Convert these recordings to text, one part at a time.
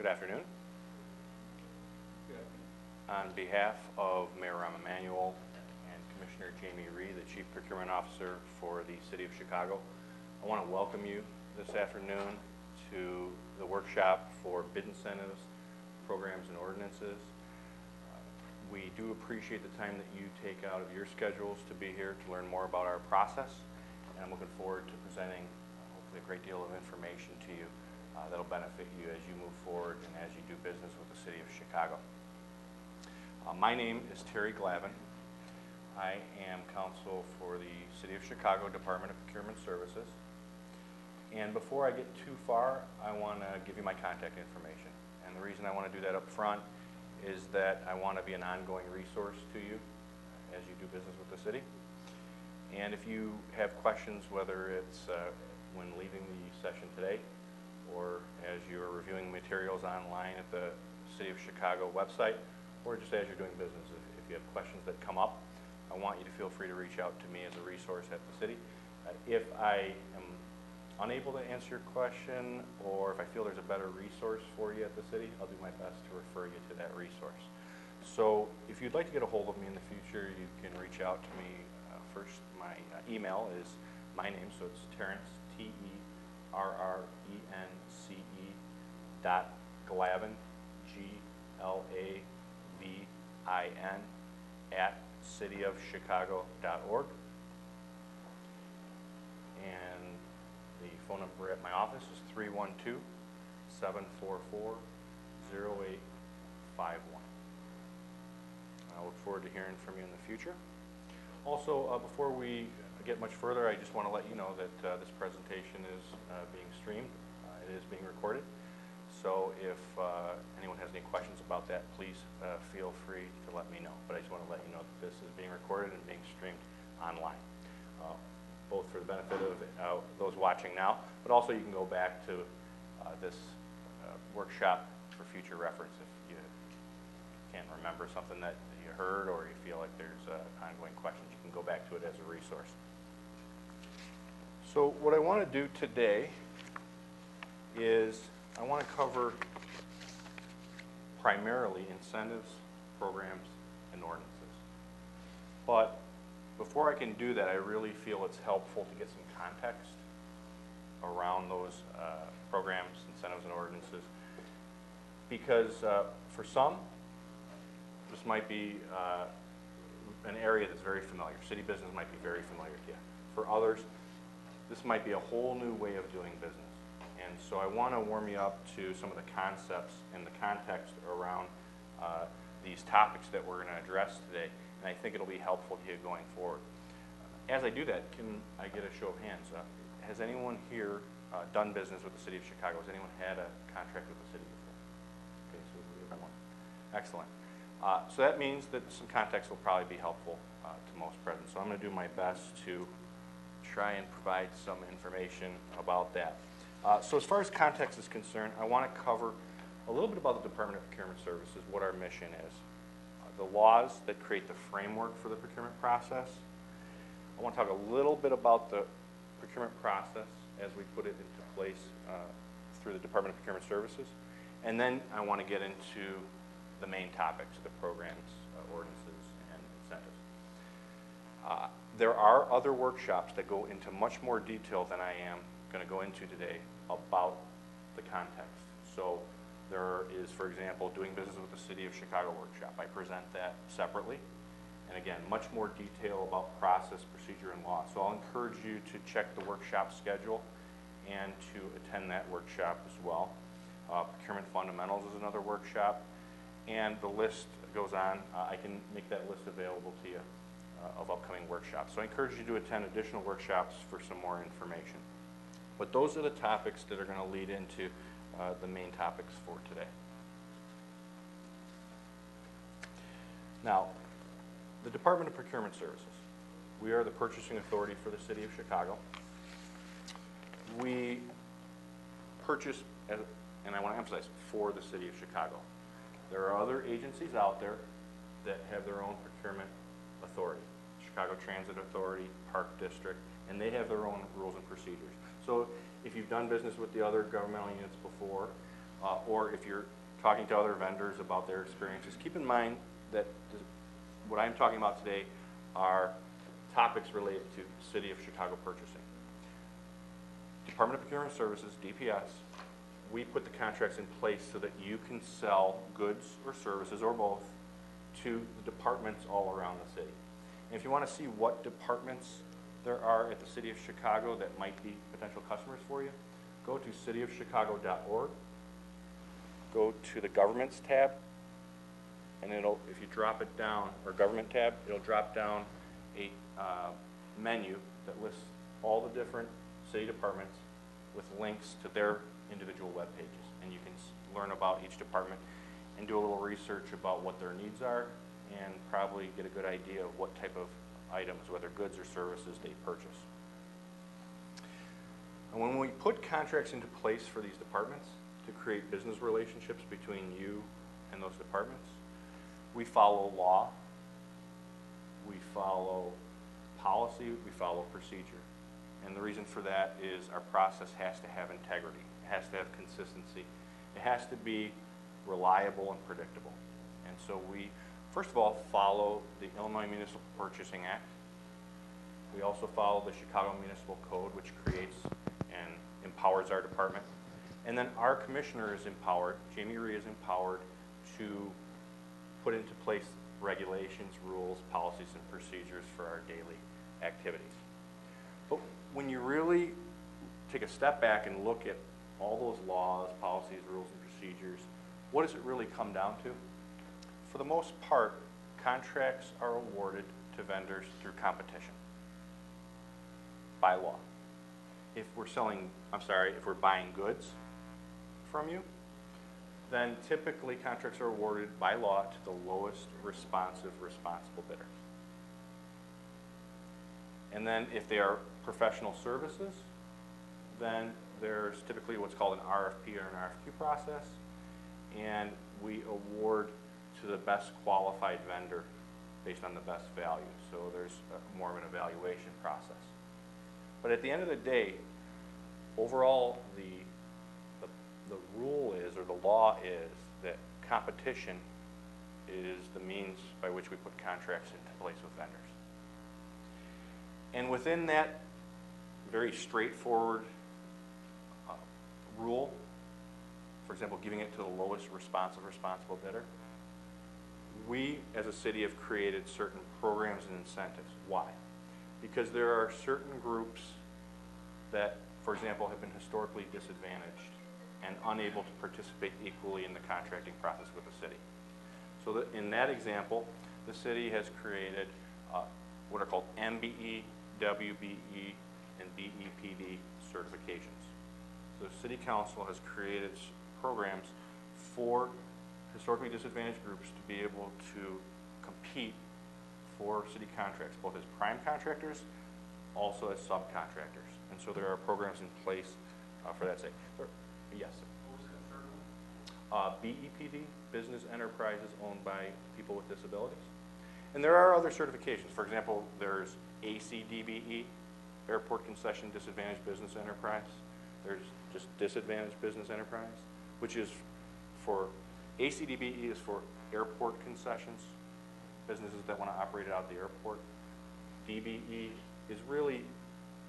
afternoon. On behalf of Mayor Rahm Emanuel and Commissioner Jamie Rhee, the Chief Procurement Officer for the City of Chicago, I want to welcome you this afternoon to the workshop for bid incentives, programs, and ordinances. We do appreciate the time that you take out of your schedules to be here to learn more about our process, and I'm looking forward to presenting hopefully a great deal of information to you that'll benefit you as you move forward and as you do business with the City of Chicago. My name is Terry Glavin. I am counsel for the City of Chicago Department of Procurement Services. And before I get too far, I want to give you my contact information. And the reason I want to do that up front is that I want to be an ongoing resource to you as you do business with the city. And if you have questions, whether it's when leaving the session today or as you're reviewing materials online at the City of Chicago website, or just as you're doing business, if you have questions that come up, I want you to feel free to reach out to me as a resource at the city. If I am unable to answer your question, or if I feel there's a better resource for you at the city, I'll do my best to refer you to that resource. So if you'd like to get a hold of me in the future, you can reach out to me. First, my email is my name, so it's Terrence, T-E-R-R-E-N-C-E .Glavin, G-L-A-V-I-N @cityofchicago.org. And the phone number at my office is 312-744-0851. I look forward to hearing from you in the future. Also, before we get much further, I just want to let you know that this presentation is being streamed. It is being recorded. So if anyone has any questions about that, please feel free to let me know. But I just want to let you know that this is being recorded and being streamed online, both for the benefit of those watching now, but also you can go back to this workshop for future reference if you can't remember something that you heard or you feel like there's ongoing questions. You can go back to it as a resource. So what I want to do today is I want to cover primarily incentives, programs, and ordinances. But before I can do that, I really feel it's helpful to get some context around those programs, incentives, and ordinances. Because for some, this might be an area that's very familiar. City business might be very familiar to you. For others, this might be a whole new way of doing business. And so I want to warm you up to some of the concepts and the context around these topics that we're going to address today. And I think it'll be helpful to you going forward. As I do that, can I get a show of hands? Has anyone here done business with the City of Chicago? Has anyone had a contract with the city before? Okay, so everyone. Excellent. So that means that some context will probably be helpful to most present. So I'm going to do my best to try and provide some information about that. So as far as context is concerned, I want to cover a little bit about the Department of Procurement Services, what our mission is, the laws that create the framework for the procurement process. I want to talk a little bit about the procurement process as we put it into place through the Department of Procurement Services. And then I want to get into the main topics, the programs, ordinances, and incentives. There are other workshops that go into much more detail than I am going to go into today about the context. So there is, for example, doing business with the City of Chicago workshop. I present that separately. And again, much more detail about process, procedure, and law. So I'll encourage you to check the workshop schedule and to attend that workshop as well. Procurement Fundamentals is another workshop. And the list goes on. I can make that list available to you of upcoming workshops. So I encourage you to attend additional workshops for some more information. But those are the topics that are going to lead into the main topics for today. Now, the Department of Procurement Services. We are the purchasing authority for the City of Chicago. We purchase, and I want to emphasize, for the City of Chicago. There are other agencies out there that have their own procurement authority. Chicago Transit Authority, Park District, and they have their own rules and procedures. So if you've done business with the other governmental units before, or if you're talking to other vendors about their experiences. Keep in mind that what I'm talking about today are topics related to City of Chicago purchasing. Department of Procurement Services, DPS, we put the contracts in place so that you can sell goods or services or both to the departments all around the city. And if you want to see what departments there are at the City of Chicago that might be potential customers for you, go to cityofchicago.org, go to the Governments tab, and it'll, if you drop it down, or Government tab, it'll drop down a menu that lists all the different city departments with links to their individual web pages. And you can learn about each department and do a little research about what their needs are and probably get a good idea of what type of items, whether goods or services, they purchase. And when we put contracts into place for these departments to create business relationships between you and those departments, we follow law, we follow policy, we follow procedure. And the reason for that is our process has to have integrity, it has to have consistency, it has to be reliable and predictable. And so we, first of all, follow the Illinois Municipal Purchasing Act. We also follow the Chicago Municipal Code, which creates and empowers our department. And then our commissioner is empowered, Jamie Rhee is empowered to put into place regulations, rules, policies, and procedures for our daily activities. But when you really take a step back and look at all those laws, policies, rules, and procedures, what does it really come down to? For the most part, contracts are awarded to vendors through competition by law. If we're if we're buying goods from you, then typically contracts are awarded by law to the lowest responsible bidder. And then if they are professional services, then there's typically what's called an RFP or an RFQ process, and we award to the best qualified vendor based on the best value. So there's more of an evaluation process. But at the end of the day, overall, the rule is, or the law is, that competition is the means by which we put contracts into place with vendors. And within that very straightforward rule, for example, giving it to the lowest responsible bidder, we as a city have created certain programs and incentives. Why? Because there are certain groups that, for example, have been historically disadvantaged and unable to participate equally in the contracting process with the city. So in that example, the city has created what are called MBE, WBE, and BEPD certifications. So the City Council has created programs for historically disadvantaged groups to be able to compete for city contracts, both as prime contractors, also as subcontractors. And so there are programs in place for that sake. Yes. What was that third one? BEPD, Business Enterprises Owned by People with Disabilities. And there are other certifications. For example, there's ACDBE, Airport Concession Disadvantaged Business Enterprise. There's just Disadvantaged Business Enterprise, which is for, ACDBE is for airport concessions, businesses that want to operate out of the airport. DBE is really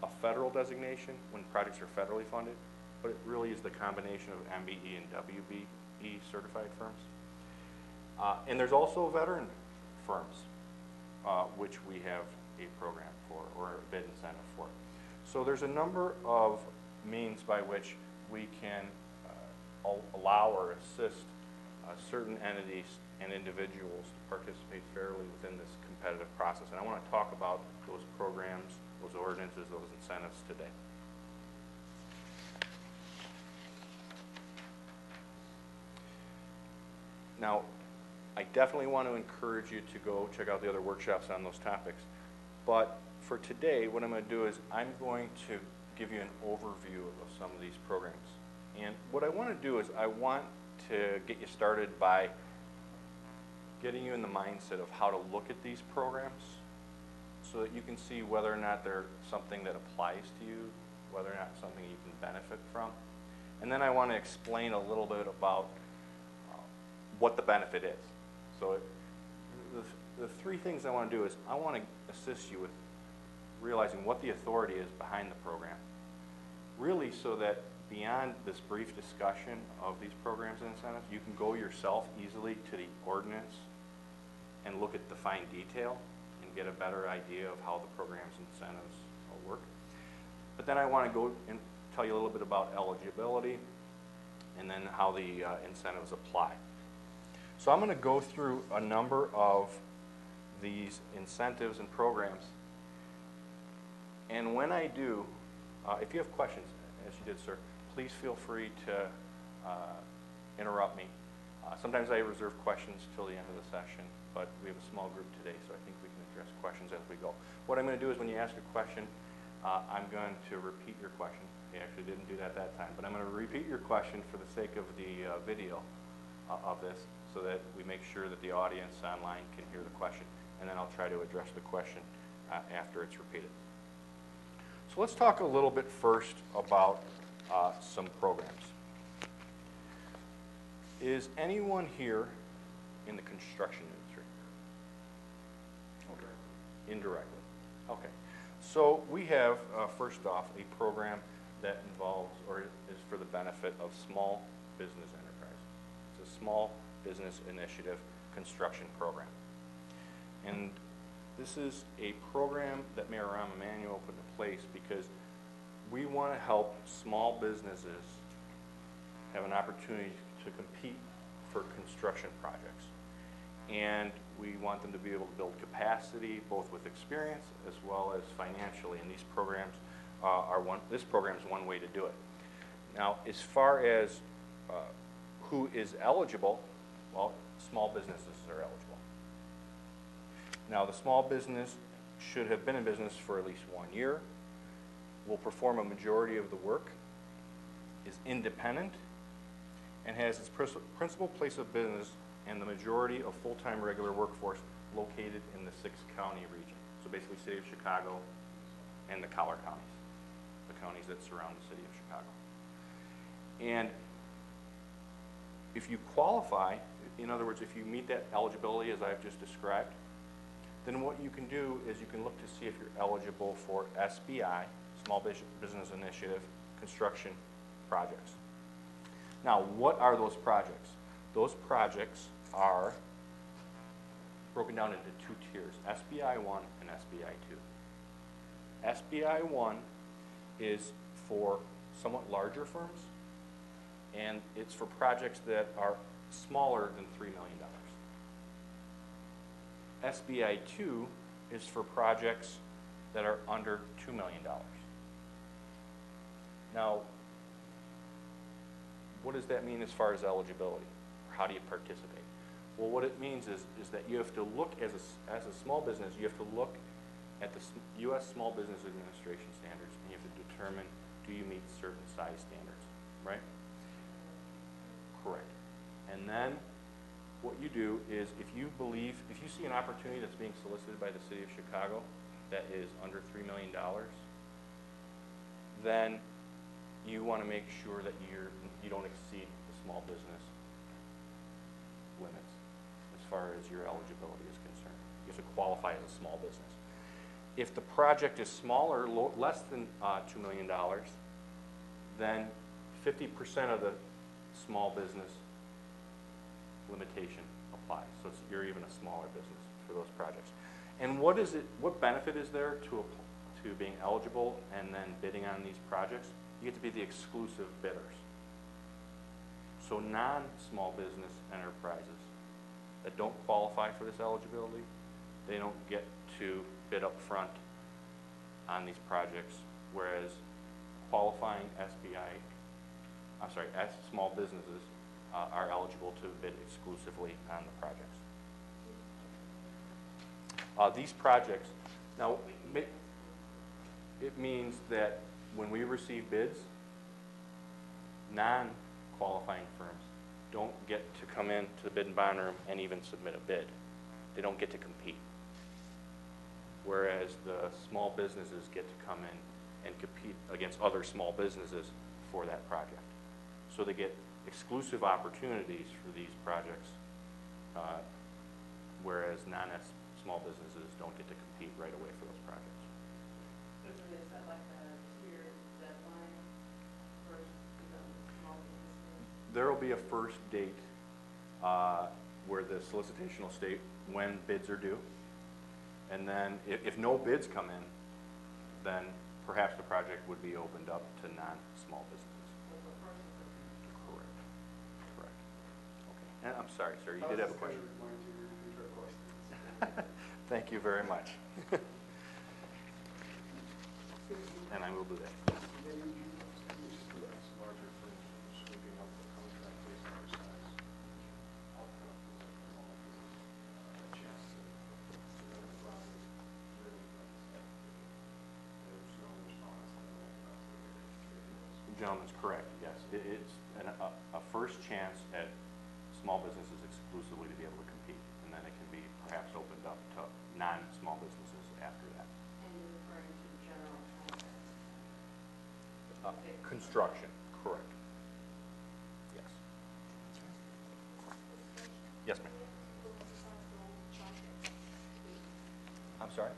a federal designation when projects are federally funded, but it really is the combination of MBE and WBE certified firms. And there's also veteran firms, which we have a program for, or a bid incentive for. So there's a number of means by which we can allow or assist certain entities and individuals to participate fairly within this competitive process. And I want to talk about those programs, those ordinances, those incentives today. Now, I definitely want to encourage you to go check out the other workshops on those topics. But for today, what I'm going to do is I'm going to give you an overview of some of these programs. And what I want to do is I want to get you started by getting you in the mindset of how to look at these programs so that you can see whether or not they're something that applies to you, whether or not something you can benefit from. And then I want to explain a little bit about what the benefit is. So the three things I want to do is I want to assist you with realizing what the authority is behind the program, really so that beyond this brief discussion of these programs and incentives, you can go yourself easily to the ordinance and look at the fine detail and get a better idea of how the programs and incentives work. But then I want to go and tell you a little bit about eligibility and then how the incentives apply. So I'm going to go through a number of these incentives and programs. And when I do, if you have questions, as you did, sir, please feel free to interrupt me. Sometimes I reserve questions till the end of the session, but we have a small group today, so I think we can address questions as we go. What I'm going to do is when you ask a question, I'm going to repeat your question. I actually didn't do that time, but I'm going to repeat your question for the sake of the video of this, so that we make sure that the audience online can hear the question, and then I'll try to address the question after it's repeated. So let's talk a little bit first about some programs. Is anyone here in the construction industry? Okay. Indirectly. Okay. So we have, first off, a program that involves or is for the benefit of small business enterprise. It's a small business initiative construction program. And this is a program that Mayor Rahm Emanuel put in place because we want to help small businesses have an opportunity to compete for construction projects. And we want them to be able to build capacity, both with experience as well as financially. And these programs this program is one way to do it. Now, as far as who is eligible, well, small businesses are eligible. Now, the small business should have been in business for at least 1 year, will perform a majority of the work, is independent, and has its principal place of business and the majority of full-time regular workforce located in the 6-county region. So basically, City of Chicago and the collar counties, the counties that surround the City of Chicago. And if you qualify, in other words, if you meet that eligibility as I've just described, then what you can do is you can look to see if you're eligible for SBI, Small Business Initiative, construction projects. Now, what are those projects? Those projects are broken down into 2 tiers, SBI 1 and SBI 2. SBI 1 is for somewhat larger firms, and it's for projects that are smaller than $3 million. SBI 2 is for projects that are under $2 million. Now, what does that mean as far as eligibility? Or how do you participate? Well, what it means is that you have to look, as a small business, you have to look at the U.S. Small Business Administration standards, and you have to determine, do you meet certain size standards, right? Correct. And then what you do is if you see an opportunity that's being solicited by the City of Chicago that is under $3 million, then you want to make sure that you don't exceed the small business limits as far as your eligibility is concerned. You have to qualify as a small business. If the project is smaller, less than $2 million, then 50% of the small business limitation applies. So you're even a smaller business for those projects. And what benefit is there to being eligible and then bidding on these projects? You get to be the exclusive bidders. So non-small business enterprises that don't qualify for this eligibility, they don't get to bid up front on these projects, whereas qualifying small businesses are eligible to bid exclusively on the projects. These projects, now, it means that when we receive bids, non-qualifying firms don't get to come into the bid and bond room and even submit a bid. They don't get to compete. Whereas the small businesses get to come in and compete against other small businesses for that project. So they get exclusive opportunities for these projects whereas small businesses don't get to compete right away for those projects. Isn't it set like a tiered deadline for small businesses? There will be a first date where the solicitation will state when bids are due. And then if no bids come in, then perhaps the project would be opened up to non-small businesses. Correct. Correct. Okay. And I'm sorry, sir, you did have a question. Thank you very much. And I will do that. Gentleman's correct, yes. It's a first chance at small businesses exclusively to be able to compete, and then it can be perhaps opened up to non-small businesses after that. And you're referring to general contracts? Construction, correct. Yes. Yes, ma'am. I'm sorry?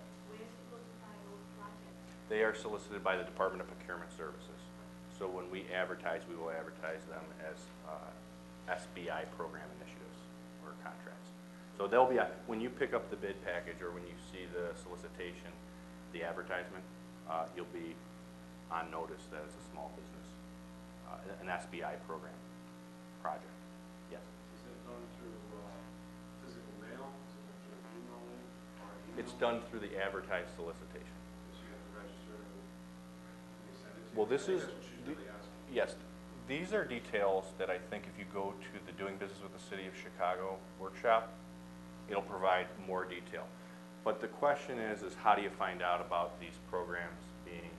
They are solicited by the Department of Procurement Services. So when we advertise, we will advertise them as SBI program initiatives or contracts. So they'll be, when you pick up the bid package or when you see the solicitation, the advertisement, you'll be on notice that it's a small business, an SBI program project. Yes? Is it done through physical mail? Is it done through email link or email? It's done through the advertised solicitation. So you have to register and they send it to you? Well, this is, That's what she's really asking. yes, these are details that I think if you go to the Doing Business with the City of Chicago workshop, it'll provide more detail. But the question is how do you find out about these programs being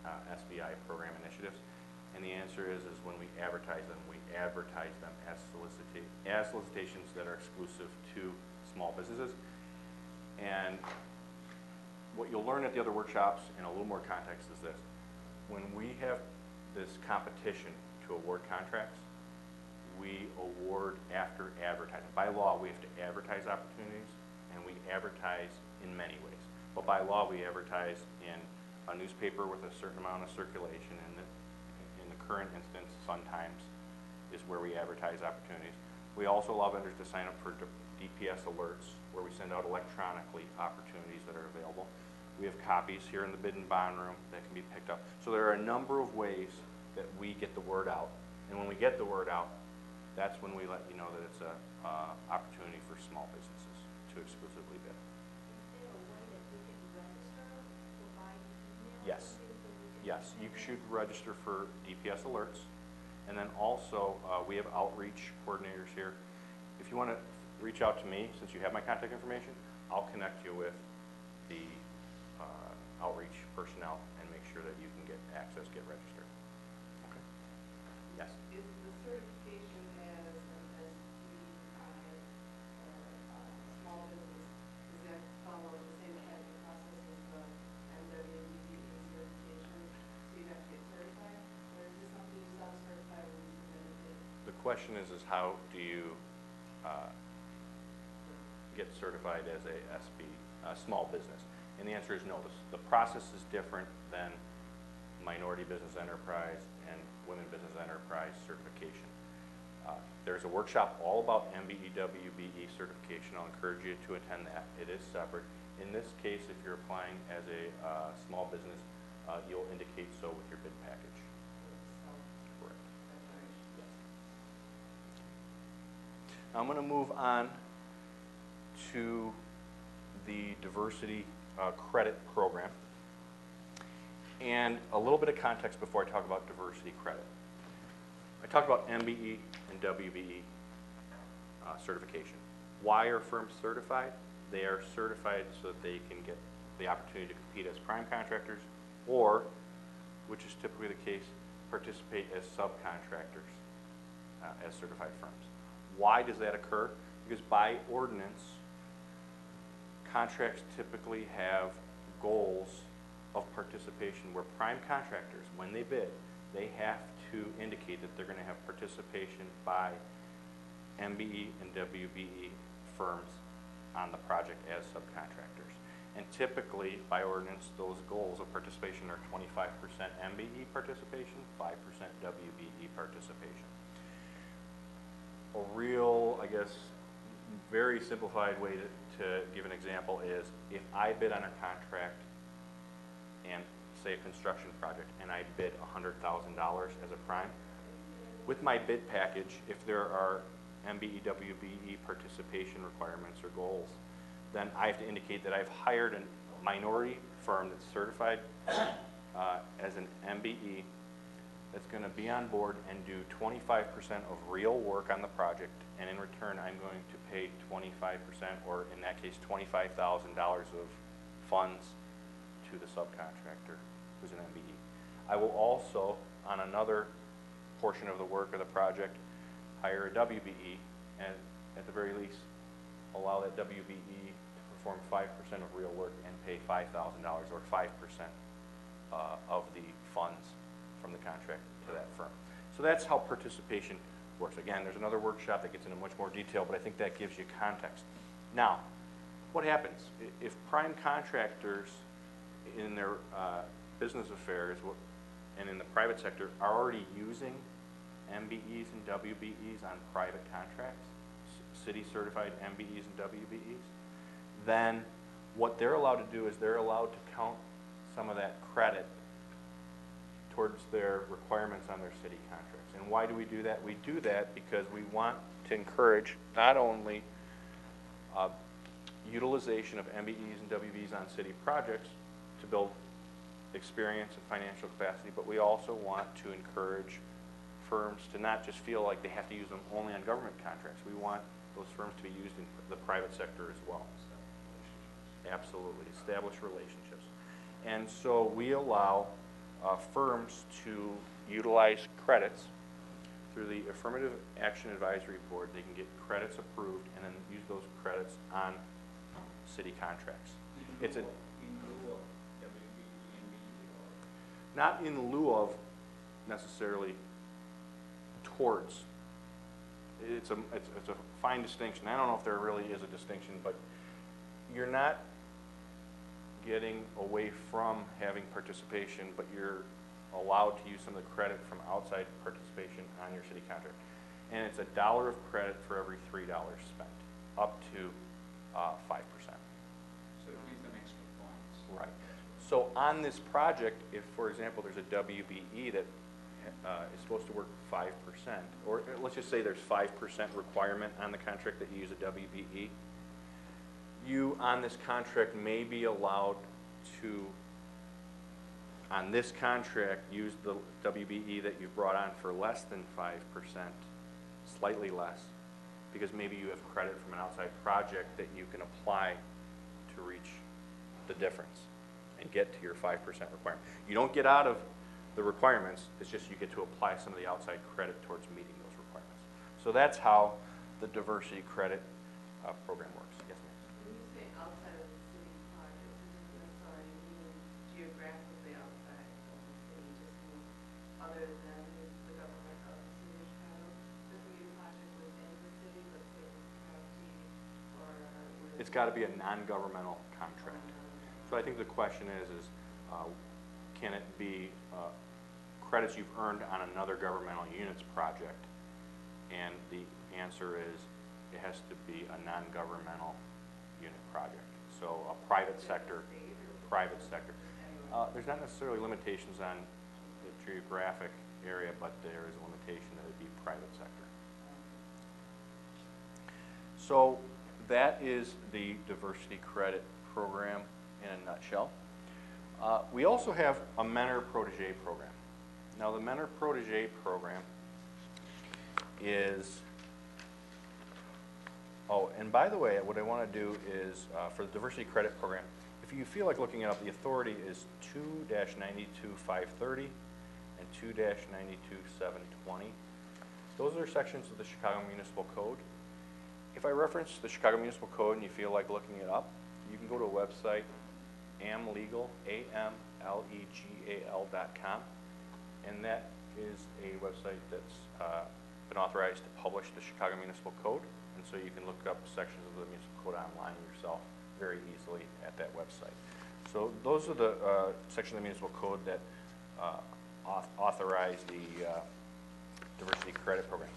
SBI program initiatives? And the answer is when we advertise them as solicitations that are exclusive to small businesses. And what you'll learn at the other workshops in a little more context is this. When we have this competition to award contracts, we award after advertising. By law, we have to advertise opportunities, and we advertise in many ways. But by law, we advertise in a newspaper with a certain amount of circulation. In the current instance, Sun Times is where we advertise opportunities. We also allow vendors to sign up for DPS alerts, where we send out electronically opportunities that are available. We have copies here in the bid and bond room that can be picked up. So there are a number of ways that we get the word out. And when we get the word out, that's when we let you know that it's an opportunity for small businesses to exclusively bid. Is there a way that we can register by email? Yes. Yes, you should register for DPS alerts. And then also, we have outreach coordinators here. If you want to reach out to me, since you have my contact information, I'll connect you with the outreach personnel and make sure that you can get access, get registered. Okay. Yes. Is the certification as an SBI or small business, does that follow the same type of process as the MWBE certification? So you have to get certified? Or is this something you self-certify when you submit a bid? The question is how do you get certified as a small business? And the answer is no. The process is different than minority business enterprise and women business enterprise certification. There's a workshop all about MBEWBE certification. I'll encourage you to attend that. It is separate. In this case, if you're applying as a small business, you'll indicate so with your bid package. Correct. Now I'm going to move on to the diversity credit program. And a little bit of context before I talk about diversity credit. I talked about MBE and WBE certification. Why are firms certified? They are certified so that they can get the opportunity to compete as prime contractors or, which is typically the case, participate as subcontractors as certified firms. Why does that occur? Because by ordinance, contracts typically have goals of participation where prime contractors, when they bid, they have to indicate that they're going to have participation by MBE and WBE firms on the project as subcontractors. And typically, by ordinance, those goals of participation are 25% MBE participation, 5% WBE participation. A real, I guess, very simplified way to give an example is if I bid on a contract and say a construction project and I bid $100,000 as a prime, with my bid package, if there are MBE, WBE participation requirements or goals, then I have to indicate that I've hired a minority firm that's certified as an MBE that's going to be on board and do 25% of real work on the project, and in return I'm going to pay 25%, or in that case $25,000 of funds to the subcontractor who's an MBE. I will also, on another portion of the work of the project, hire a WBE, and at the very least allow that WBE to perform 5% of real work and pay $5,000 or 5% of the funds from the contract to that firm. So that's how participation works. Again, there's another workshop that gets into much more detail, but I think that gives you context. Now, what happens if prime contractors in their business affairs and in the private sector are already using MBEs and WBEs on private contracts, city certified MBEs and WBEs, then what they're allowed to do is they're allowed to count some of that credit towards their requirements on their city contracts. And why do we do that? We do that because we want to encourage not only utilization of MBEs and WBEs on city projects to build experience and financial capacity, but we also want to encourage firms to not just feel like they have to use them only on government contracts. We want those firms to be used in the private sector as well. Absolutely, establish relationships. And so we allow firms to utilize credits through the Affirmative Action Advisory Board. They can get credits approved and then use those credits on city contracts. It's a not in lieu of necessarily towards. It's a fine distinction. I don't know if there really is a distinction, but you're not getting away from having participation, but you're allowed to use some of the credit from outside participation on your city contract. And it's $1 of credit for every $3 spent, up to 5%. So it gives them extra points. Right. So on this project, if, for example, there's a WBE that is supposed to work 5%, or let's just say there's 5% requirement on the contract that you use a WBE, you on this contract may be allowed to, on this contract, use the WBE that you've brought on for less than 5%, slightly less, because maybe you have credit from an outside project that you can apply to reach the difference and get to your 5% requirement. You don't get out of the requirements, it's just you get to apply some of the outside credit towards meeting those requirements. So that's how the diversity credit program works. Yes, ma'am. When you say outside of the city projects, it doesn't necessarily mean geographically outside of the city, just means other than the government of the city of Chicago. Doesn't mean project within the city, let's say it's county or. It's got to be a non-governmental contract. So I think the question is can it be credits you've earned on another governmental unit's project? And the answer is it has to be a non-governmental unit project. So a private sector, there's not necessarily limitations on the geographic area, but there is a limitation that it would be private sector. So that is the diversity credit program in a nutshell. We also have a MentorProtege program. Now the MentorProtege program is, oh, and by the way, what I want to do is, for the diversity credit program, if you feel like looking it up, the authority is 2-92530 and 2-92720. Those are sections of the Chicago Municipal Code. If I reference the Chicago Municipal Code and you feel like looking it up, you can go to a website, amlegal, amlegal.com, and that is a website that's been authorized to publish the Chicago Municipal Code. and so you can look up sections of the municipal code online yourself very easily at that website. So those are the sections of the municipal code that authorize the diversity credit program.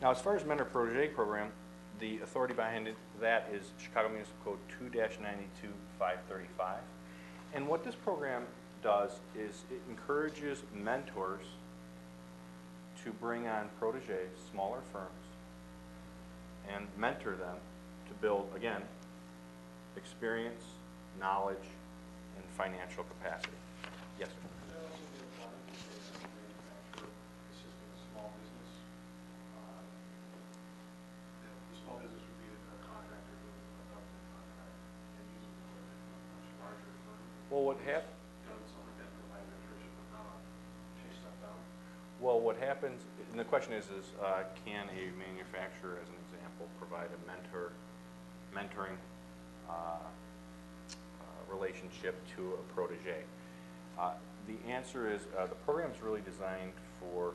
Now, as far as MentorProtege program, the authority behind that is Chicago Municipal Code 2-92-535. And what this program does is it encourages mentors to bring on proteges, smaller firms, and mentor them to build, again, experience, knowledge, and financial capacity. Yes, sir? Could that also be applied to, say, a manufacturer assisting a small business? The small business would be a contractor who would a government contract and use it for a much larger firm. Well, what happened? Something like that, provide mentorship, but not chase stuff down. Well, what happens, and the question is can a manufacturer, as an example, provide a mentoring relationship to a protege? The answer is the program is really designed for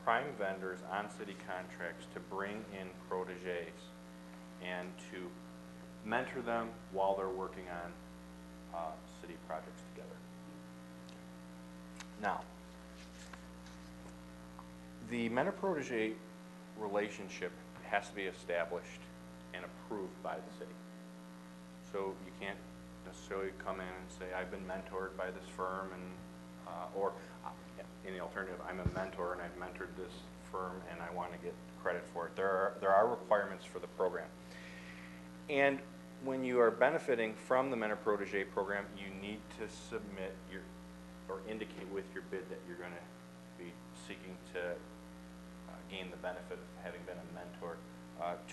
prime vendors on city contracts to bring in proteges and to mentor them while they're working on city projects together. Now, the mentor-protege relationship has to be established and approved by the city. So you can't necessarily come in and say, I've been mentored by this firm, and or in the alternative, I'm a mentor and I've mentored this firm and I want to get credit for it. There are requirements for the program. And when you are benefiting from the mentor-protege program, you need to submit or indicate with your bid that you're going to be seeking to gain the benefit of having been a mentor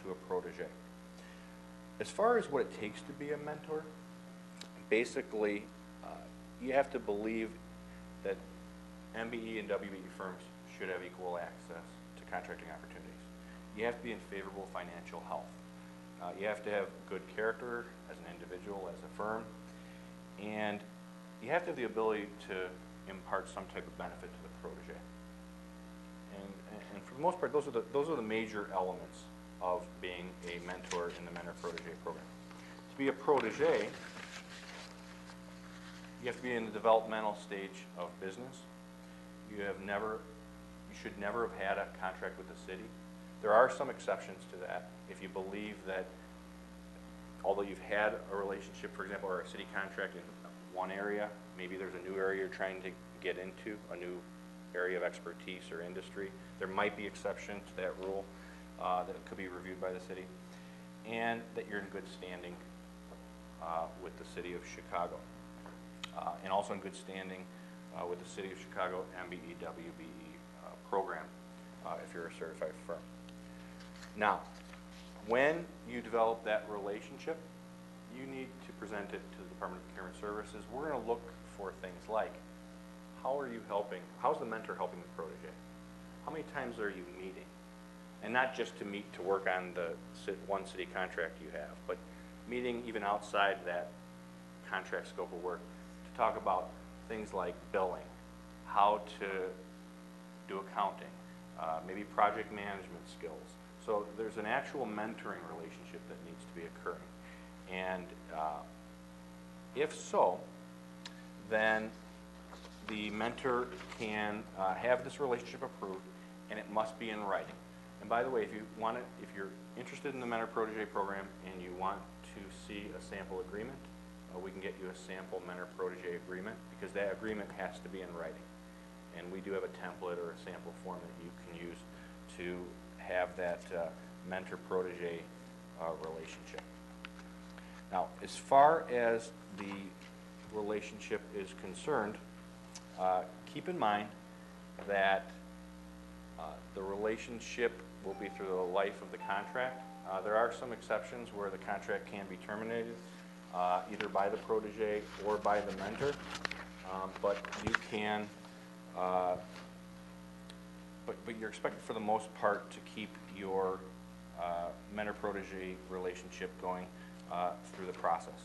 to a protege. As far as what it takes to be a mentor, basically you have to believe that MBE and WBE firms should have equal access to contracting opportunities. You have to be in favorable financial health. You have to have good character as an individual, as a firm, and you have to have the ability to impart some type of benefit to the protege. And for the most part, those are the major elements of being a mentor in the mentor-protege program. To be a protege, you have to be in the developmental stage of business. You should never have had a contract with the city. There are some exceptions to that. If you believe that, although you've had a relationship, for example, or a city contract in one area, maybe there's a new area you're trying to get into, a new area of expertise or industry, there might be exception to that rule that could be reviewed by the city, and that you're in good standing with the city of Chicago, and also in good standing with the city of Chicago MBE, WBE program if you're a certified firm. Now, when you develop that relationship, you need to present it to the Department of Procurement Services. We're going to look for things like, how's the mentor helping the protege? How many times are you meeting? And not just to meet to work on the one city contract you have, but meeting even outside that contract scope of work to talk about things like billing, how to do accounting, maybe project management skills. So there's an actual mentoring relationship that needs to be occurring. And if so, then the mentor can have this relationship approved, and it must be in writing. And by the way, if you're interested in the mentor-protege program and you want to see a sample agreement, we can get you a sample mentor-protege agreement, because that agreement has to be in writing. And we do have a template or a sample form that you can use to have that mentor-protege relationship. Now, as far as the relationship is concerned, keep in mind that the relationship will be through the life of the contract. There are some exceptions where the contract can be terminated, either by the protege or by the mentor, but you can, but you're expected for the most part to keep your mentor-protege relationship going through the process.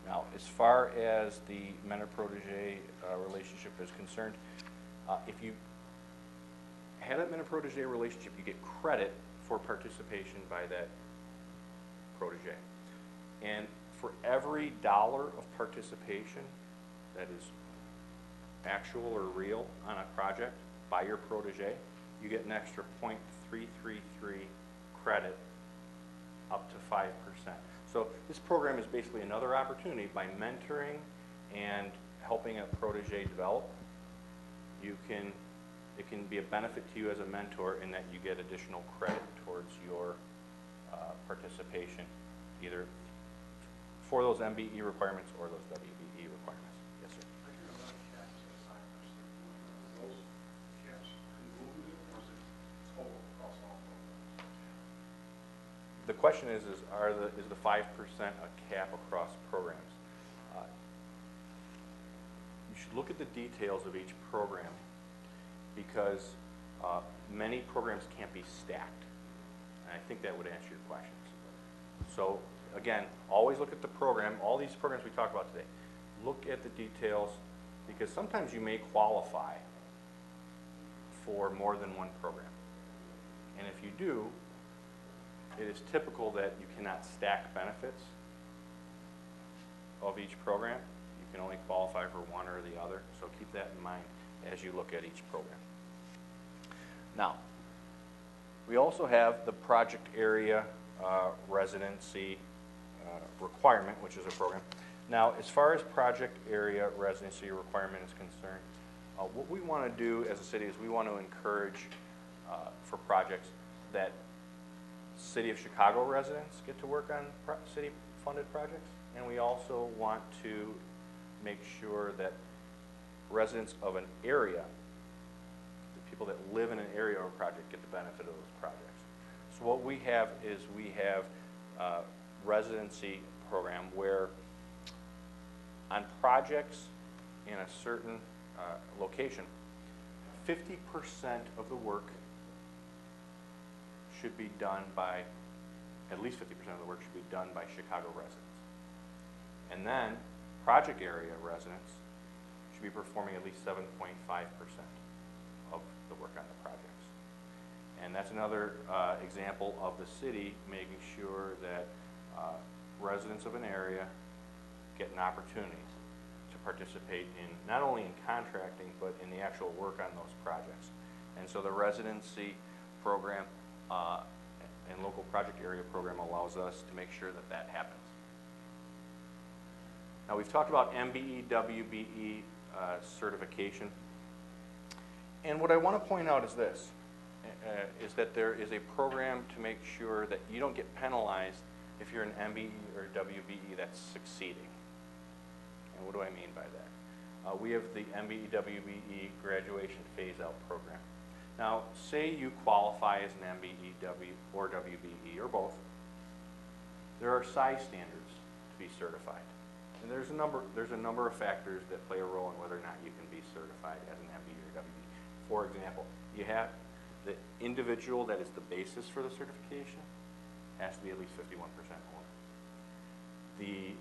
Now, as far as the mentor-protege relationship is concerned, if you have that mentor-protege relationship, you get credit for participation by that protege. And for every dollar of participation that is actual or real on a project by your protege, you get an extra 0.333 credit up to 5%. So this program is basically another opportunity by mentoring and helping a protege develop. It can be a benefit to you as a mentor in that you get additional credit towards your participation, either for those MBE requirements or those WBE requirements. Yes, sir. I hear about caps at 5%. Those caps cumulative, or is it total across all programs? The question is the 5% a cap across programs? You should look at the details of each program because many programs can't be stacked. And I think that would answer your questions. So again, always look at the program. All these programs we talked about today, look at the details because sometimes you may qualify for more than one program. And if you do, it is typical that you cannot stack benefits of each program. You can only qualify for one or the other, so keep that in mind as you look at each program. Now, we also have the project area residency requirement, which is a program. Now, as far as project area residency requirement is concerned, what we want to do as a city is we want to encourage for projects that City of Chicago residents get to work on city-funded projects, and we also want to make sure that residents of an area, the people that live in an area or project, get the benefit of those projects. So what we have is we have a residency program where on projects in a certain location, 50% of the work should be done by, at least 50% of the work should be done by Chicago residents. And then project area residents should be performing at least 7.5% of the work on the projects. And that's another example of the city making sure that residents of an area get an opportunity to participate in not only in contracting but in the actual work on those projects. And so the residency program and local project area program allows us to make sure that that happens. Now we've talked about MBE, WBE certification. And what I want to point out is this, is that there is a program to make sure that you don't get penalized if you're an MBE or WBE that's succeeding. And what do I mean by that? We have the MBE, WBE graduation phase-out program. Now, say you qualify as an MBE, or WBE, or both. There are size standards to be certified. And there's a number of factors that play a role in whether or not you can be certified as an MBE or WBE. For example, you have the individual that is the basis for the certification has to be at least 51% owner. The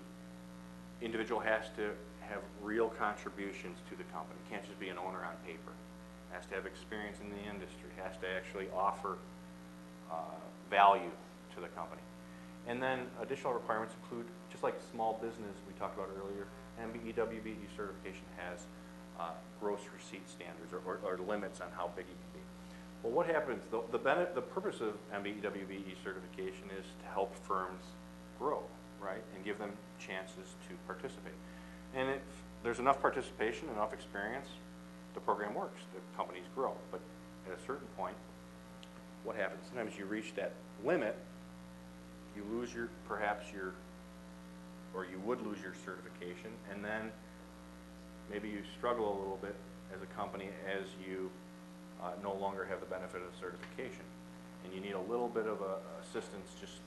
individual has to have real contributions to the company. Can't just be an owner on paper. Has to have experience in the industry, has to actually offer value to the company. And then additional requirements include, just like small business we talked about earlier, MBE, WBE certification has gross receipt standards or limits on how big you can be. Well, what happens, the purpose of MBE, WBE certification is to help firms grow, right, and give them chances to participate. And if there's enough participation, enough experience, the program works, the companies grow. But at a certain point, what happens? Sometimes you reach that limit, you lose you would lose your certification, and then maybe you struggle a little bit as a company as you no longer have the benefit of certification. And you need a little bit of assistance just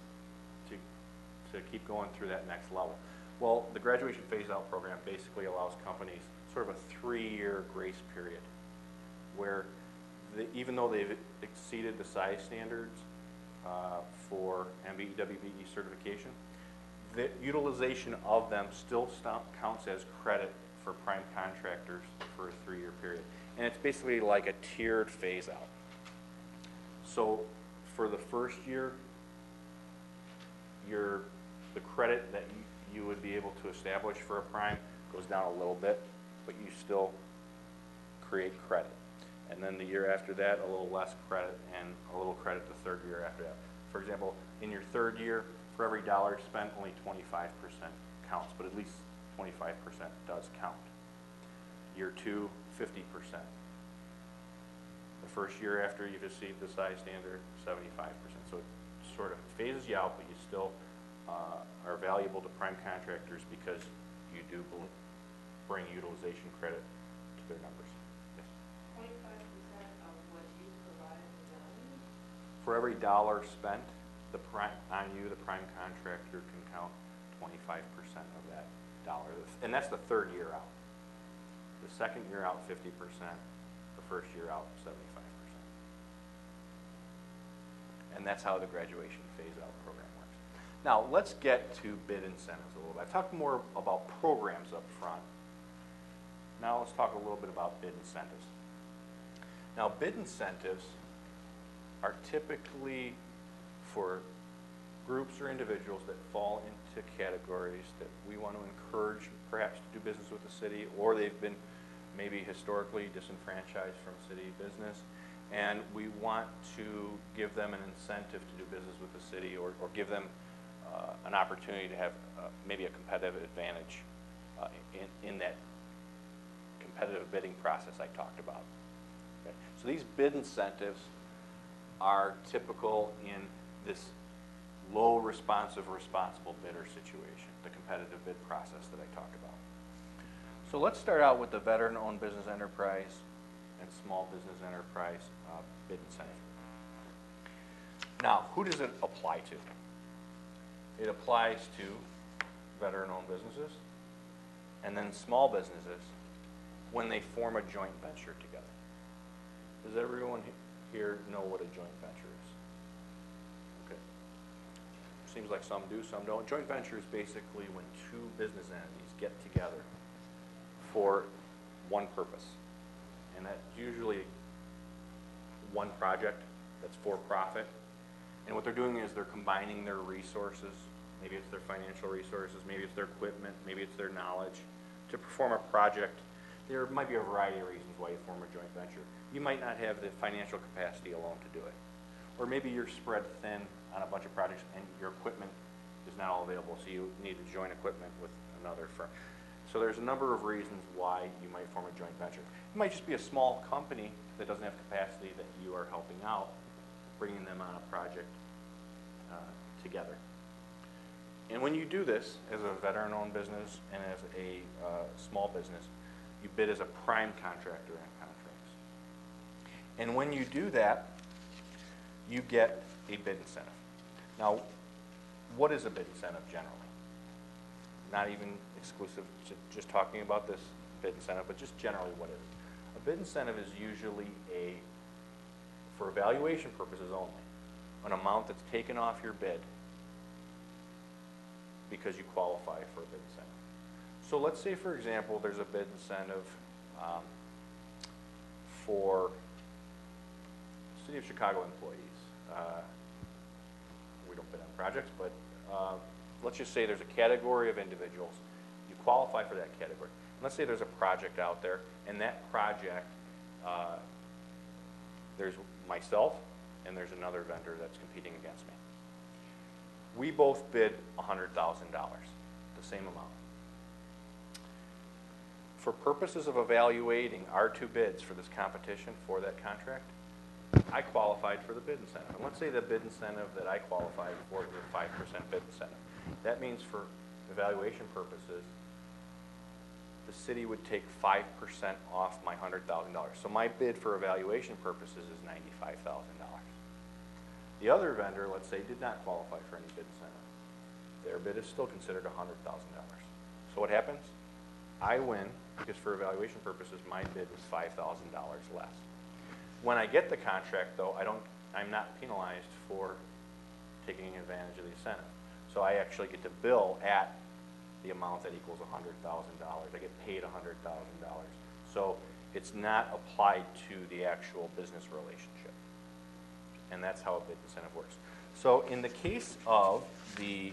to keep going through that next level. Well, the graduation phase-out program basically allows companies sort of a 3-year grace period where even though they've exceeded the size standards for MBE, WBE certification, the utilization of them still counts as credit for prime contractors for a 3-year period. And it's basically like a tiered phase-out. So for the first year, the credit that you would be able to establish for a prime goes down a little bit, but you still create credit. And then the year after that, a little less credit, and a little credit the third year after that. For example, in your third year, for every dollar spent, only 25% counts, but at least 25% does count. Year 2, 50%. The first year after you've received the size standard, 75%. So it sort of phases you out, but you still are valuable to prime contractors because you do bring utilization credit to their numbers. Yes. 25% of what you provide is value? For every dollar spent, the prime contractor can count 25% of that dollar. And that's the third year out. The second year out, 50%. The first year out, 75%. And that's how the graduation phase-out program works. Now, let's get to bid incentives a little bit. I talked more about programs up front. Now let's talk a little bit about bid incentives. Now, bid incentives are typically for groups or individuals that fall into categories that we want to encourage perhaps to do business with the city, or they've been maybe historically disenfranchised from city business, and we want to give them an incentive to do business with the city, or give them an opportunity to have maybe a competitive advantage in that competitive bidding process I talked about. Okay. So these bid incentives are typical in this low responsive responsible bidder situation, the competitive bid process that I talked about. So let's start out with the veteran-owned business enterprise and small business enterprise bid incentive. Now, who does it apply to? It applies to veteran-owned businesses and then small businesses when they form a joint venture together. Does everyone here know what a joint venture is? Okay. Seems like some do, some don't. Joint venture is basically when two business entities get together for one purpose. And that's usually one project that's for profit. And what they're doing is they're combining their resources. Maybe it's their financial resources, maybe it's their equipment, maybe it's their knowledge to perform a project. There might be a variety of reasons why you form a joint venture. You might not have the financial capacity alone to do it. Or maybe you're spread thin on a bunch of projects and your equipment is not all available, so you need to join equipment with another firm. So there's a number of reasons why you might form a joint venture. It might just be a small company that doesn't have capacity that you are helping out, bringing them on a project together. And when you do this as a veteran-owned business and as a small business, you bid as a prime contractor on contracts. And when you do that, you get a bid incentive. Now, what is a bid incentive generally? Not even exclusive to just talking about this bid incentive, but just generally what is it? A bid incentive is usually for evaluation purposes only, an amount that's taken off your bid because you qualify for a bid incentive. So let's say, for example, there's a bid incentive for City of Chicago employees. We don't bid on projects, but let's just say there's a category of individuals. You qualify for that category. And let's say there's a project out there, and that project, there's myself, and there's another vendor that's competing against me. We both bid $100,000, the same amount. For purposes of evaluating our two bids for this competition for that contract, I qualified for the bid incentive. And let's say the bid incentive that I qualified for is a 5% bid incentive. That means for evaluation purposes, the city would take 5% off my $100,000. So my bid for evaluation purposes is $95,000. The other vendor, let's say, did not qualify for any bid incentive. Their bid is still considered $100,000. So what happens? I win because for evaluation purposes, my bid was $5,000 less. When I get the contract, though, I'm not penalized for taking advantage of the incentive. So I actually get to bill at the amount that equals $100,000. I get paid $100,000. So it's not applied to the actual business relationship. and that's how a bid incentive works. So in the case of the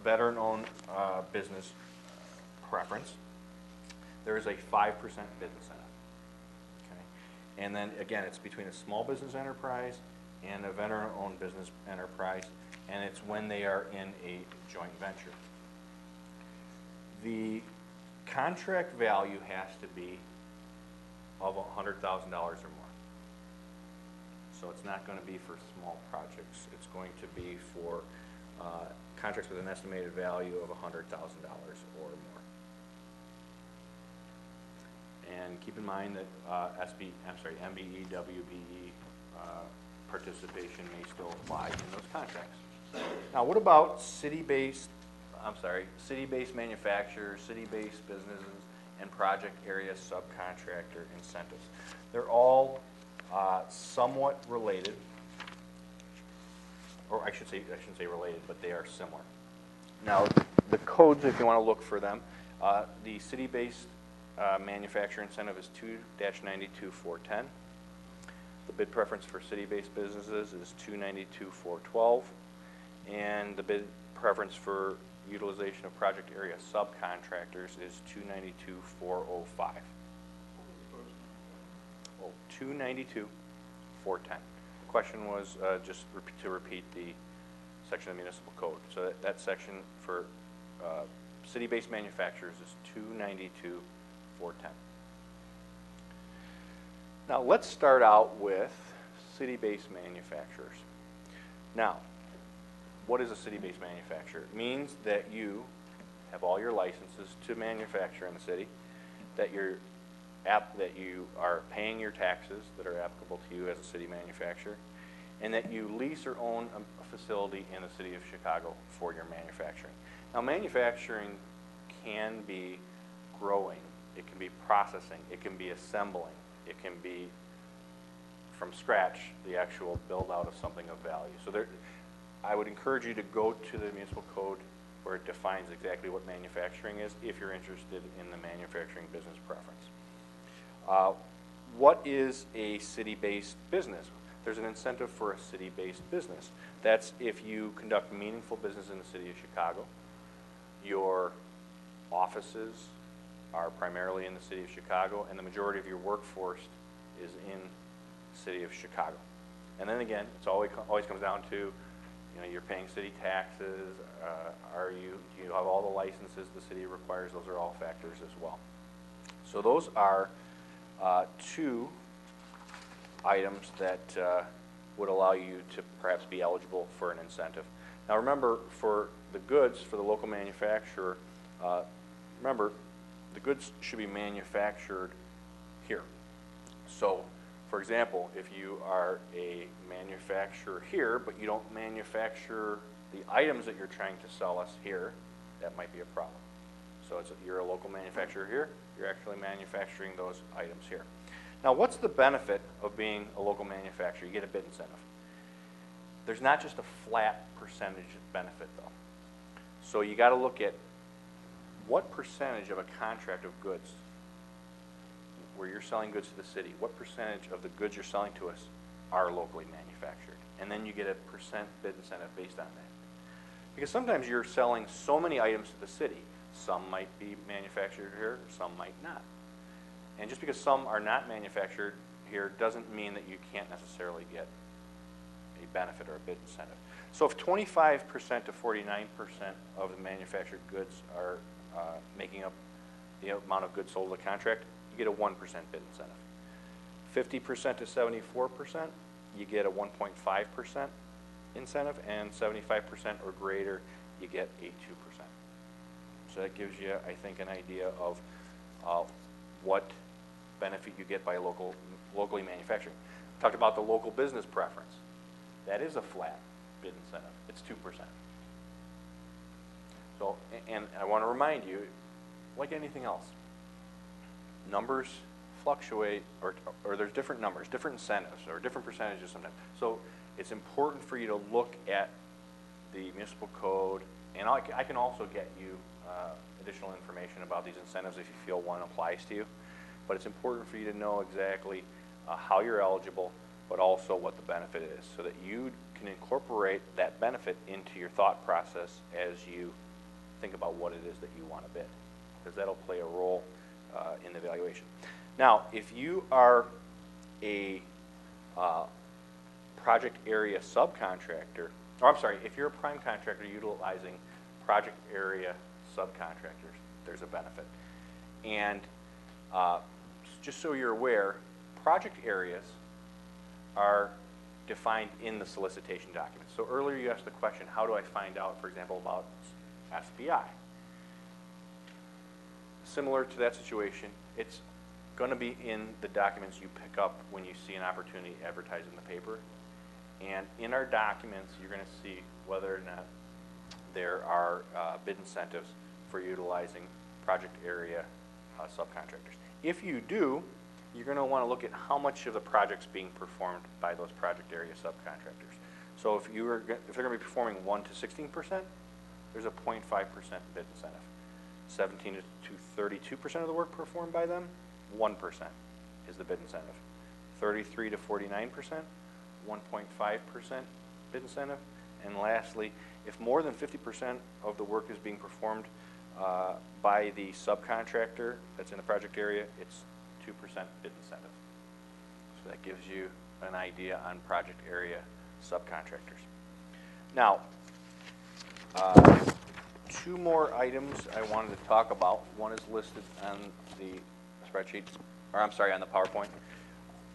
veteran-owned business preference, there is a 5% bid incentive. Okay? And then again, it's between a small business enterprise and a veteran-owned business enterprise, and it's when they are in a joint venture. The contract value has to be of $100,000 or more. So it's not going to be for small projects. It's going to be for contracts with an estimated value of $100,000 or more. And keep in mind that MBE, WBE participation may still apply in those contracts. Now, what about city-based manufacturers, city-based businesses, and project area subcontractor incentives? They're all somewhat related, or I shouldn't say related, but they are similar. Now, the codes, if you want to look for them, the city-based manufacturer incentive is 2-92-410. The bid preference for city-based businesses is 292-412, and the bid preference for utilization of project area subcontractors is 292-405. 292-410. Question was just to repeat the section of the municipal code. So that section for city-based manufacturers is 292-410. Now let's start out with city-based manufacturers. Now, what is a city-based manufacturer? It means that you have all your licenses to manufacture in the city, that you are paying your taxes that are applicable to you as a city manufacturer, and that you lease or own a facility in the city of Chicago for your manufacturing. Now, manufacturing can be growing, it can be processing, it can be assembling, it can be from scratch the actual build out of something of value. So I would encourage you to go to the municipal code where it defines exactly what manufacturing is if you're interested in the manufacturing business preference. What is a city-based business? There's an incentive for a city-based business. That's if you conduct meaningful business in the city of Chicago, your offices are primarily in the city of Chicago, and the majority of your workforce is in the city of Chicago. And then again, it's always comes down to, you're paying city taxes, do you have all the licenses the city requires? Those are all factors as well. So those are two items that would allow you to perhaps be eligible for an incentive. Now remember, for the goods, for the local manufacturer, remember, the goods should be manufactured here. So, for example, if you are a manufacturer here, but you don't manufacture the items that you're trying to sell us here, that might be a problem. So you're a local manufacturer here, you're actually manufacturing those items here. Now, what's the benefit of being a local manufacturer? You get a bid incentive. There's not just a flat percentage benefit, though. So you got to look at what percentage of a contract of goods where you're selling goods to the city, what percentage of the goods you're selling to us are locally manufactured? And then you get a percent bid incentive based on that. Because sometimes you're selling so many items to the city, some might be manufactured here, some might not. And just because some are not manufactured here doesn't mean that you can't necessarily get a benefit or a bid incentive. So if 25% to 49% of the manufactured goods are making up the amount of goods sold to the contract, you get a 1% bid incentive. 50% to 74%, you get a 1.5% incentive, and 75% or greater, you get a 2%. So that gives you, I think, an idea of what benefit you get by locally manufacturing. We talked about the local business preference. That is a flat bid incentive. It's 2%. So, and I want to remind you, like anything else, numbers fluctuate, or there's different numbers, different incentives, or different percentages sometimes. So it's important for you to look at the municipal code, and I can also get you additional information about these incentives if you feel one applies to you. But it's important for you to know exactly how you're eligible, but also what the benefit is, so that you can incorporate that benefit into your thought process as you think about what it is that you want to bid, because that'll play a role in the evaluation. Now, if you are a project area subcontractor, or I'm sorry, if you're a prime contractor utilizing project area subcontractors, there's a benefit. And just so you're aware, project areas are defined in the solicitation document. So earlier you asked the question, how do I find out, for example, about SPI? Similar to that situation, it's going to be in the documents you pick up when you see an opportunity advertised in the paper. And in our documents, you're going to see whether or not there are bid incentives for utilizing project area subcontractors. If you do, you're going to want to look at how much of the project's being performed by those project area subcontractors. So if they're going to be performing 1 to 16%, there's a 0.5% bid incentive. 17 to 32% of the work performed by them, 1% is the bid incentive. 33 to 49%, 1.5% bid incentive. And lastly, if more than 50% of the work is being performed by the subcontractor that's in the project area, it's 2% bid incentive. So that gives you an idea on project area subcontractors. Now, two more items I wanted to talk about. One is listed on the spreadsheet, or I'm sorry, on the PowerPoint.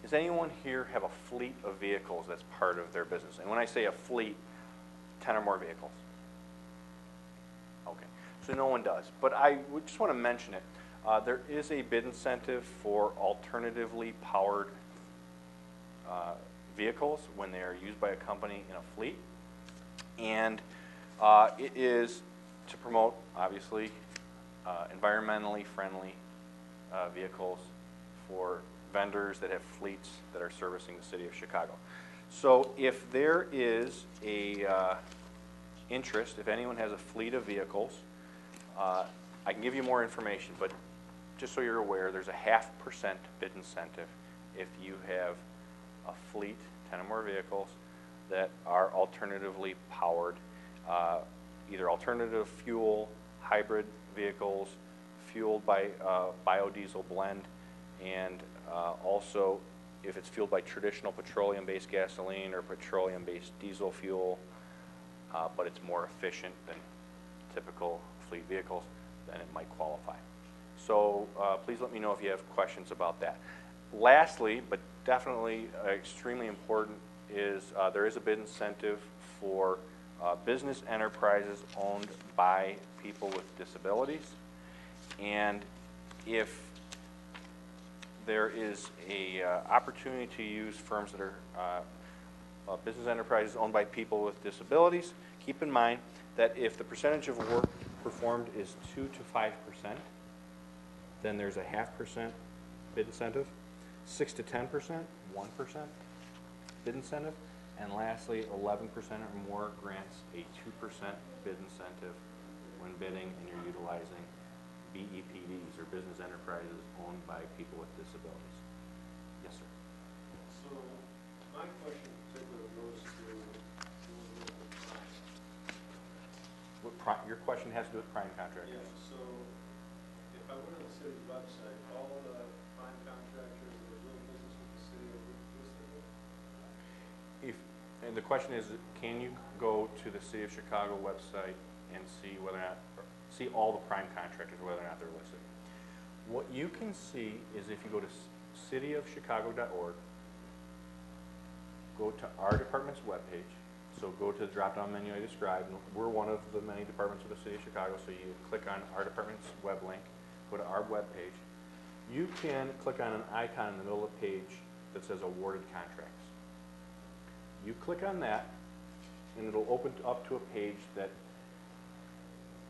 Does anyone here have a fleet of vehicles that's part of their business? And when I say a fleet, 10 or more vehicles. Okay, so no one does. But I would just want to mention it. There is a bid incentive for alternatively powered vehicles when they are used by a company in a fleet. And it is to promote, obviously, environmentally friendly vehicles for vendors that have fleets that are servicing the city of Chicago. So if there is a interest, if anyone has a fleet of vehicles, I can give you more information, but just so you're aware, there's a 0.5% bid incentive if you have a fleet, 10 or more vehicles, that are alternatively powered, either alternative fuel, hybrid vehicles, fueled by biodiesel blend, and also if it's fueled by traditional petroleum-based gasoline or petroleum-based diesel fuel, but it's more efficient than typical fleet vehicles, then it might qualify. So please let me know if you have questions about that. Lastly, but definitely extremely important, is there is a bid incentive for business enterprises owned by people with disabilities. And if there is a opportunity to use firms that are business enterprises owned by people with disabilities, keep in mind that if the percentage of work performed is 2 to 5%, then there's a 0.5% bid incentive. 6 to 10%, 1% bid incentive. And lastly, 11% or more grants a 2% bid incentive when bidding and you're utilizing BEPDs, or business enterprises owned by people with disabilities. Yes, sir. So my question particularly goes to Your question has to do with prime contractors. yeah, so if I went on the city's website, all the prime contractors that are doing business with the city are listed there? And the question is, can you go to the City of Chicago website and see whether or not, see all the prime contractors, whether or not they're listed? What you can see is if you go to cityofchicago.org, go to our department's webpage. So go to the drop-down menu I described. We're one of the many departments of the City of Chicago, so you click on our department's web link, go to our webpage. You can click on an icon in the middle of the page that says awarded contracts. You click on that, and it'll open up to a page that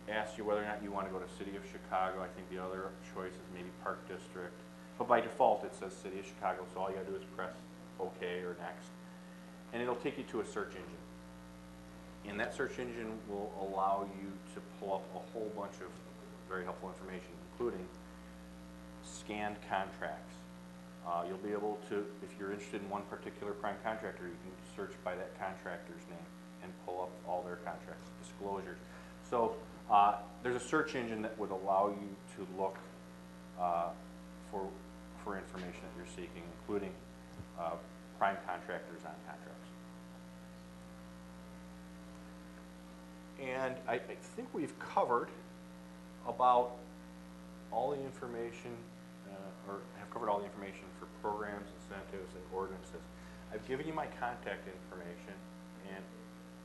asks you whether or not you want to go to City of Chicago. I think the other choice is maybe Park District. But by default, it says City of Chicago, so all you got to do is press OK or Next. And it'll take you to a search engine. And that search engine will allow you to pull up a whole bunch of very helpful information, including scanned contracts, You'll be able to, if you're interested in one particular prime contractor, you can search by that contractor's name and pull up all their contract disclosures. So there's a search engine that would allow you to look for information that you're seeking, including prime contractors on contracts. And I think we've covered about all the information, or have covered all the information for programs, incentives, and ordinances. I've given you my contact information, and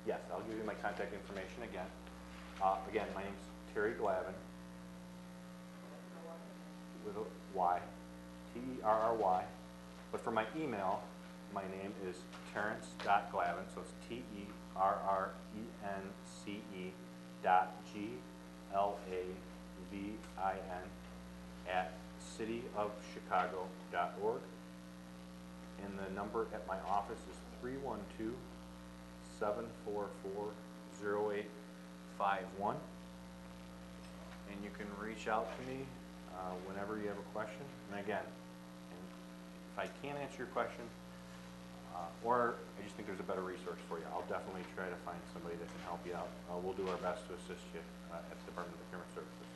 yes, I'll give you my contact information again. Again, my name's Terry Glavin, with a Y, T-E-R-R-Y. But for my email, my name is Terrence.Glavin, so it's T-E-R-R-E-N-C-E .G-L-A-V-I-N at cityofchicago.org. And the number at my office is 312-744-0851. And you can reach out to me whenever you have a question. And again, if I can't answer your question, or I just think there's a better resource for you, I'll definitely try to find somebody that can help you out. We'll do our best to assist you at the Department of Procurement Services.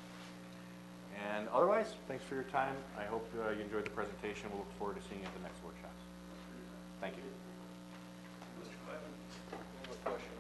And otherwise, thanks for your time. I hope you enjoyed the presentation. We'll look forward to seeing you at the next workshop. Thank you. Mr. Clement, one more question.